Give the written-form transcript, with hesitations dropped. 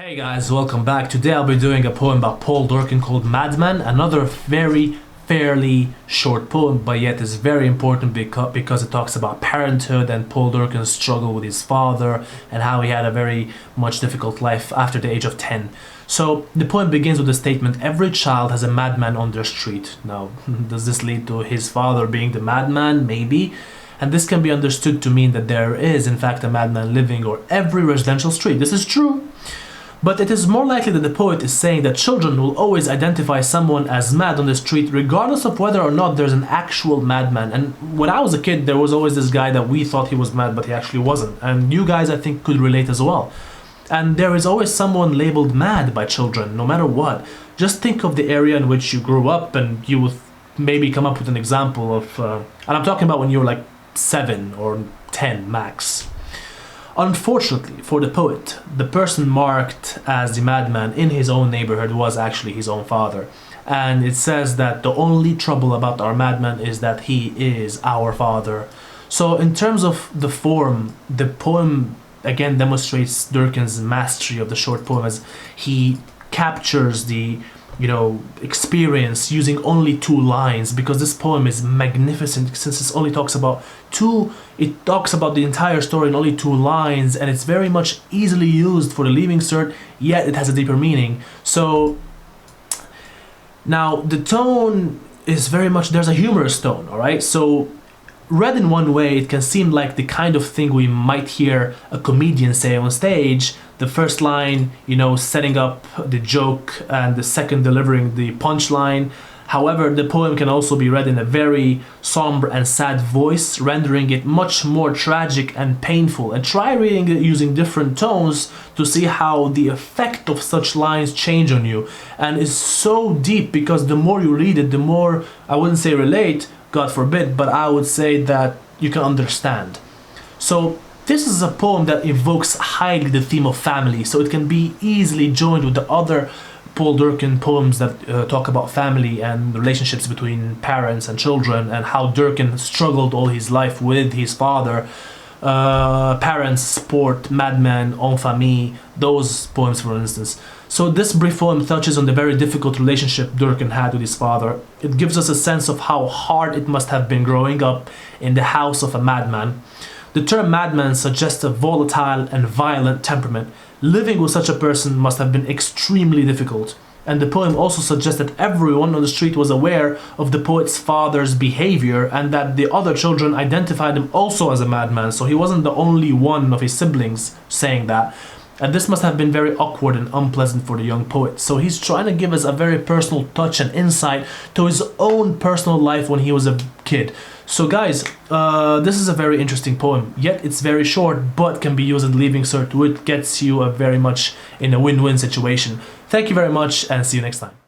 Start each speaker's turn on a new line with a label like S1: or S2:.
S1: Hey guys, welcome back. Today I'll be doing a poem by Durcan called Madman. Another fairly short poem, but yet is very important because it talks about parenthood and Durcan's struggle with his father and how he had a very much difficult life after the age of 10. So the poem begins with the statement, every child has a madman on their street. Now, does this lead to his father being the madman? Maybe. And this can be understood to mean that there is in fact a madman living on every residential street. This is true. But it is more likely that the poet is saying that children will always identify someone as mad on the street regardless of whether or not there's an actual madman. And when I was a kid, there was always this guy that we thought he was mad, but he actually wasn't. And you guys, I think, could relate as well. And there is always someone labeled mad by children, no matter what. Just think of the area in which you grew up and you will maybe come up with an example of... and I'm talking about when you were like 7 or 10 max. Unfortunately for the poet, the person marked as the madman in his own neighborhood was actually his own father. And it says that the only trouble about our madman is that he is our father. So in terms of the form, the poem again demonstrates Durcan's mastery of the short poem as he captures the experience using only 2 lines, because this poem is magnificent since it only talks about it talks about the entire story in only 2 lines, and it's very much easily used for the leaving cert, yet it has a deeper meaning. So now the tone is very much, there's a humorous tone, alright? So read in one way, it can seem like the kind of thing we might hear a comedian say on stage. The first line, setting up the joke, and the second delivering the punchline. However, the poem can also be read in a very somber and sad voice, rendering it much more tragic and painful. And try reading it using different tones to see how the effect of such lines change on you. And it's so deep because the more you read it, the more, I wouldn't say relate, God forbid, but I would say that you can understand. So this is a poem that evokes highly the theme of family, so it can be easily joined with the other Durcan poems that talk about family and relationships between parents and children, and how Durcan struggled all his life with his father. Parents, Sport, Madman, En Famille, those poems for instance. So this brief poem touches on the very difficult relationship Durcan had with his father. It gives us a sense of how hard it must have been growing up in the house of a madman. The term madman suggests a volatile and violent temperament. Living with such a person must have been extremely difficult. And the poem also suggests that everyone on the street was aware of the poet's father's behavior, and that the other children identified him also as a madman, so he wasn't the only one of his siblings saying that. And this must have been very awkward and unpleasant for the young poet. So he's trying to give us a very personal touch and insight to his own personal life when he was a kid. So guys, this is a very interesting poem, yet it's very short, but can be used in leaving cert, which gets you very much in a win-win situation. Thank you very much, and see you next time.